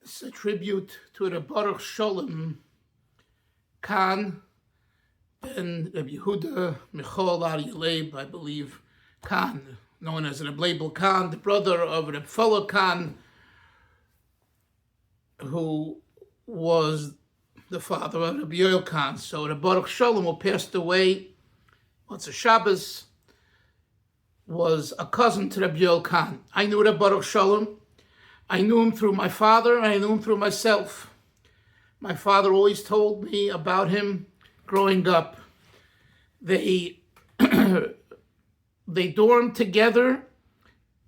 It's a tribute to the Baruch Sholom, Kahan, ben Rabbi Yehuda Michal Ar Yaleib, I believe, Kahan, known as Rabbi Kahan, the brother of Rabbi Kahan, who was the father of Rabbi Yoel Kahan. So the Baruch Sholom, who passed away, once a Shabbos, was a cousin to Rabbi Yoel Kahan. I knew the Baruch Sholom. I knew him through my father, and I knew him through myself. My father always told me about him growing up. They dormed together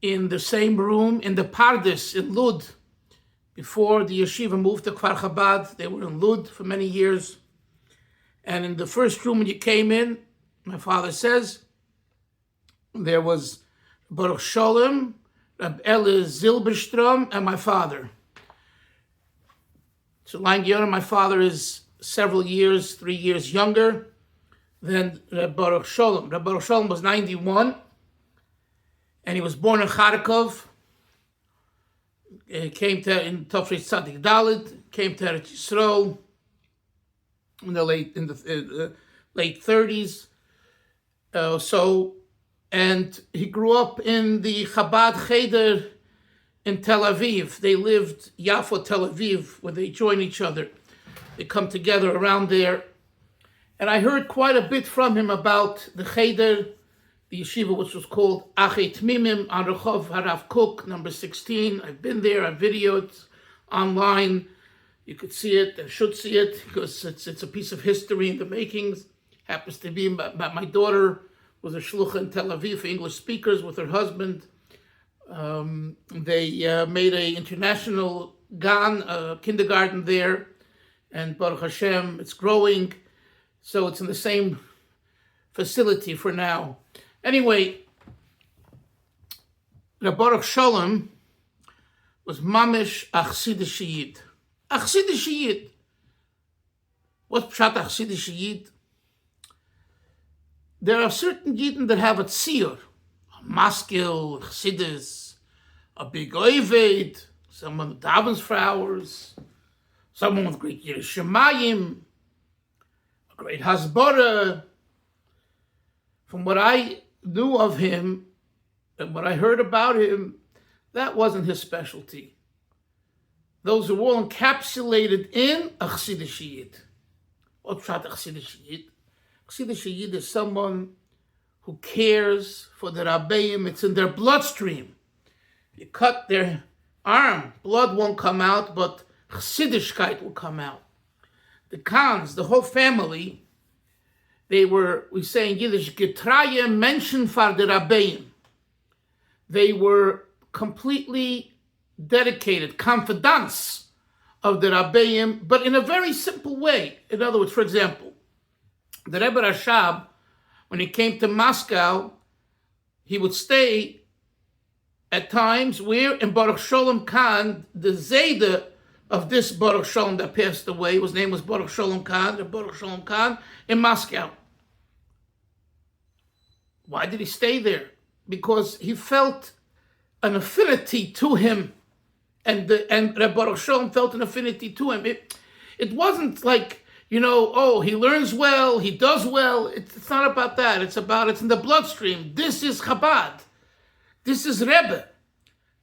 in the same room in the Pardes in Lud. Before the yeshiva moved to Kfar Chabad, they were in Lud for many years. And in the first room when you came in, my father says, there was Baruch Sholom, Rabbi Eli Zilberstrom, and my father. So my father is several years, 3 years younger than Rabbi Baruch Sholom. Rabbi Baruch Sholom was 91, and he was born in Kharkov. He came to in Tofrei Tzadik Dalet, came to Eretz Yisrael in the late 30s. And he grew up in the Chabad Cheder in Tel Aviv. They lived Yafo, Tel Aviv, where they join each other. They come together around there. And I heard quite a bit from him about the Cheder, the yeshiva, which was called Achei Tmimim on Rehov Harav Kook, number 16. I've been there, I've videoed online. You could see it, and should see it, because it's a piece of history in the makings. Happens to be my daughter was a shlucha in Tel Aviv for English speakers with her husband. They made an international kindergarten there, and Baruch Hashem, it's growing, so it's in the same facility for now. Anyway, the Baruch Sholom was mamish Chasidishkeit Yid. Chasidishkeit Yid. What's pshat Chasidishkeit Yid? There are certain Yidden that have a tziyur, a maskil, chassidus, a big oived, someone who davens for hours, someone with great yiras shemayim, a great hasbara. From what I knew of him and what I heard about him, that wasn't his specialty. Those are all encapsulated in a Chasidishkeit Yid. What's pshat Chasidishkeit Yid? Chasidishkeit Yid is someone who cares for the Rabbeim. It's in their bloodstream. You cut their arm, blood won't come out, but Chasidishkeit will come out. The Kahans, the whole family, they were, we say in Yiddish, Getraye Menschen for the Rabbeim. They were completely dedicated, confidants of the Rabbeim, but in a very simple way. In other words, for example, the Rebbe Rashab, when he came to Moscow, he would stay at times where in Baruch Sholom Kahan, the Zayda of this Baruch Sholom that passed away, his name was Baruch Sholom Kahan, the Baruch Sholom Kahan, in Moscow. Why did he stay there? Because he felt an affinity to him, and Rabbi Baruch Sholom felt an affinity to him. It wasn't like, he learns well, he does well. It's not about that. It's in the bloodstream. This is Chabad. This is Rebbe.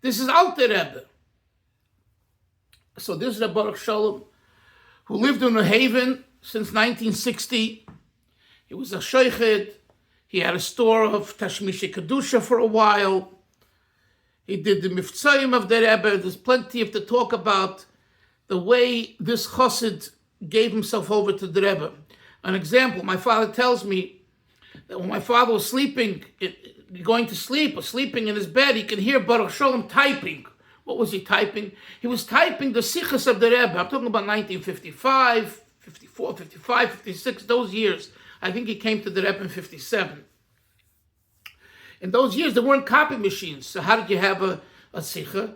This is Alter Rebbe. So this is Rabbi Baruch Sholom, who lived in New Haven since 1960. He was a shochet. He had a store of Tashmishi Kedusha for a while. He did the Miftzayim of the Rebbe. There's plenty of to talk about the way this chassid gave himself over to the Rebbe. An example, my father tells me that when my father was going to sleep or sleeping in his bed, he could hear Baruch Sholom typing. What was he typing? He was typing the Sichos of the Rebbe. I'm talking about 1955, 54, 55, 56, those years. I think he came to the Rebbe in 57. In those years, there weren't copy machines. So how did you have a Sicha?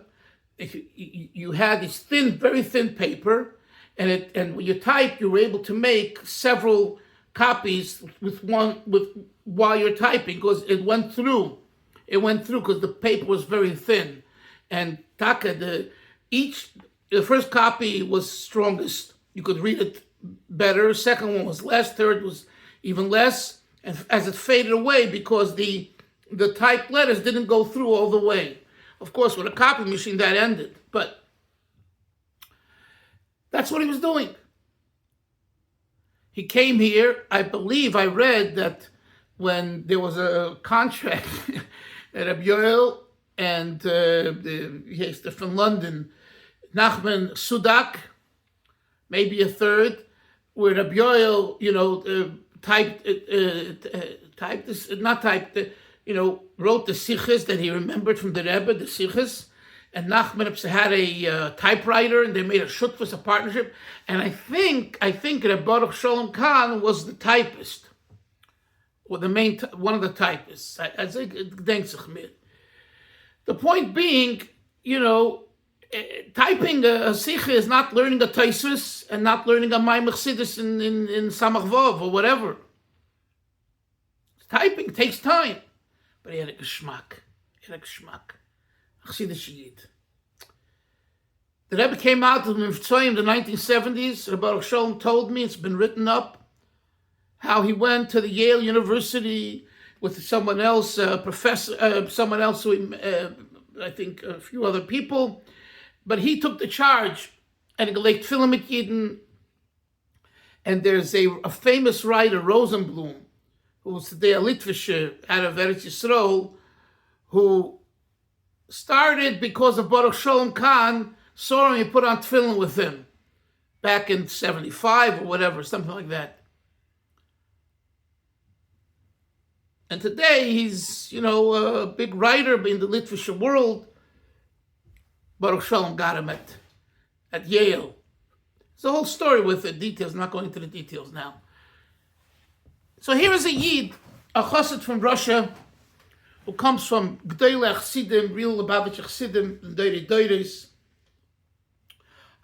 You had this very thin paper, and when you typed, you were able to make several copies while you're typing, because it went through because the paper was very thin. And each The first copy was strongest. You could read it better. Second one was less. Third was even less. And as it faded away, because the typed letters didn't go through all the way. Of course, with a copy machine, that ended. But that's what he was doing. He came here. I believe I read that when there was a contract at Rabbi Yoel and from London, Nachman Sudak, maybe a third, where Rabbi Yoel, wrote the Sichos that he remembered from the Rebbe, the Sichos, and Nachman had a typewriter, and they made a shutfus, a partnership, and I think that Boruch Sholom Kahan was the typist, or one of the typists. The point being, typing a Sicha is not learning a Typist and not learning a Maimach Chassidus in Samach Vav or whatever. Typing takes time. But he had a geschmack. Chasidishkeit. The Rebbe came out of Mivtzoyim in the 1970s. Rabbi Sholom told me, it's been written up, how he went to the Yale University with someone else, someone else, I think a few other people. But he took the charge and gelegt Film mit Yidden. And there's a famous writer, Rosenblum, who's today a Litvische out of Eretz Yisrael, who started because of Boruch Sholom Kahan, saw him and put on tefillin with him back in 75 or whatever, something like that. And today he's, a big writer in the Litvische world. Baruch Shalom got him at Yale. There's a whole story with the details. I'm not going into the details now. So here is a Yid, a Chassid from Russia, who comes from G'dayla Chassidim, real Lubavitch Chassidim, and Deires.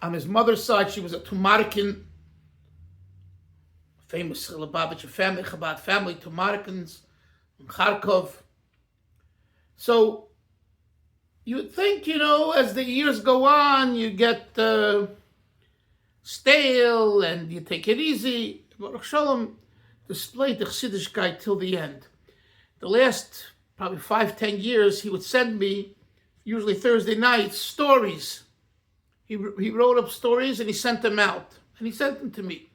On his mother's side, she was a Tumarikin, famous Lubavitch family, Chabad family, Tumarikins, in Kharkov. So you would think, as the years go on, you get stale and you take it easy. Baruch Sholom displayed the Chasidishkeit till the end. The last probably 5-10 years, he would send me, usually Thursday nights, stories. He wrote up stories and he sent them out. And he sent them to me.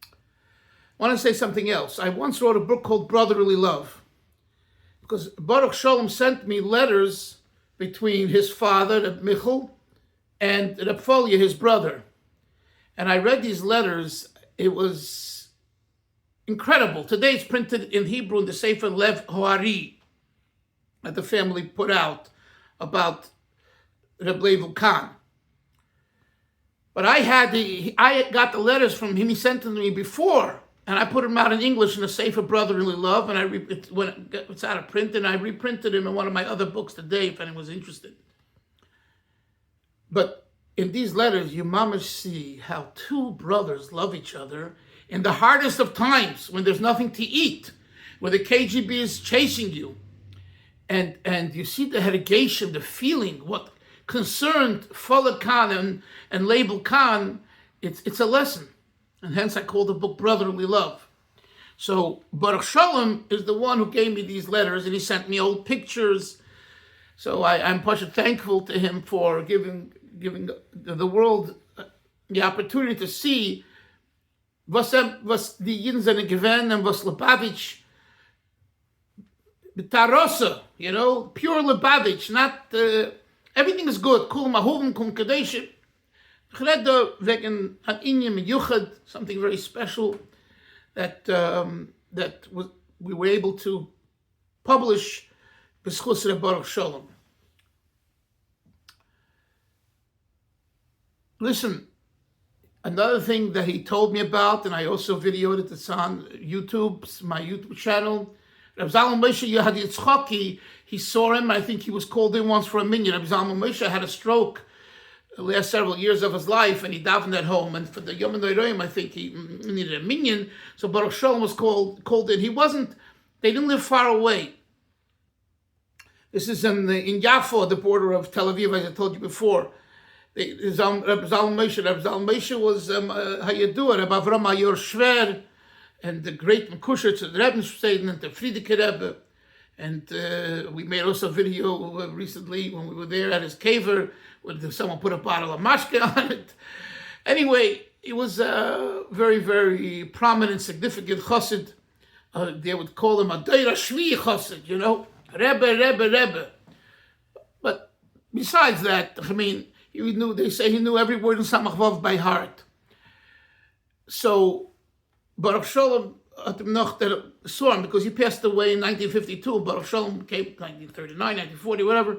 I want to say something else. I once wrote a book called Brotherly Love. Because Baruch Sholom sent me letters between his father, Reb Michal, and Reb Folia, his brother. And I read these letters. It was incredible. Today it's printed in Hebrew in the Sefer Lev Hoari that the family put out about Reb Levu Khan. But I got the letters from him. He sent them to me before, and I put them out in English in the Sefer Brotherly Love, and it's out of print, and I reprinted them in one of my other books today, if anyone's interested. But in these letters, you mamash see how two brothers love each other in the hardest of times, when there's nothing to eat, where the KGB is chasing you, and you see the herigation, the feeling, what concerned Fola Khan and Label Khan. It's a lesson. And hence I call the book Brotherly Love. So Baruch Sholom is the one who gave me these letters, and he sent me old pictures. So I'm thankful to him for giving the world the opportunity to see was die Yidden seine gewähnt and was Lubavitch b'tarosa, pure Lubavitch, not everything is good. Kul mahurim kum kadeshim. Wegen an Inyan Yuchad, something very special that we were able to publish b'schus Reb Baruch Sholom. Listen, another thing that he told me about, and I also videoed it, it's on YouTube, my YouTube channel. Reb Zalman Moshe Yehad Yitzchaki, he saw him. I think he was called in once for a minyan. Reb Zalman Moshe had a stroke the last several years of his life, and he davened at home. And for the Yom Noirayim, I think he needed a minyan. So Baruch Sholom was called in. They didn't live far away. This is in Yafo, the border of Tel Aviv, as I told you before. Rabbi Zalmesha was, how you do it, Rabbi Avram Ayor Shver, and the great Mekusher to the Rebbe Stayden and the Friedeke Rebbe. And we made also a video recently when we were there at his caver, where someone put a bottle of mashke on it. Anyway, he was a very, very prominent, significant chassid. They would call him a Deira Shvi chassid, you know, Rebbe. But besides that, I mean, they say he knew every word in Samach Vav by heart. So, Baruch Sholom had him noch saw him because he passed away in 1952. Baruch Sholom came 1939, 1940, whatever.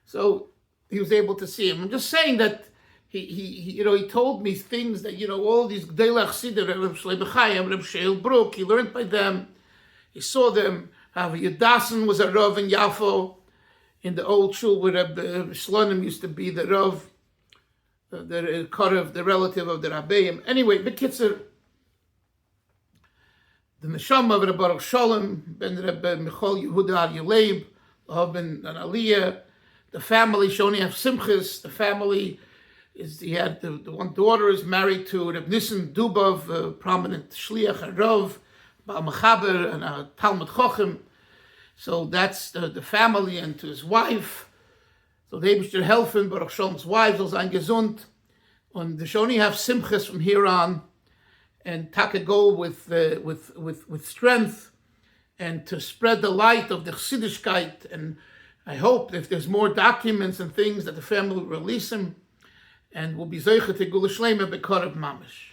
So he was able to see him. I'm just saying that he told me things that, all these Gdei Chassidim, Reb Shlomo Chaim, Reb Sheil Brook, he learned by them. He saw them. Yadasan was a Rav in Yafo, in the old shul where Reb Shlonim used to be the Rav, the Karev, the relative of the Rabbeim. Anyway, Bekitzer, the Neshama of Reb Baruch Sholom, Ben Reb Michal Yehuda Ar Yeleib, Ben Aliyah, the family, Shoni have Simchas, the family he had the one daughter is married to Reb Nissen Dubov, a prominent Shliach, a Rav, Baal Mechaber, and a Talmud Chochem. So that's the family, and to his wife. So they should help him, Baruch Sholom's wife, soll sein gesund. And the Shoni have Simchas from here on, and Taka go with strength, and to spread the light of the Chasidishkeit. And I hope if there's more documents and things that the family will release him, and will be Zeicha Tegula Shleima Bekarev Mamish.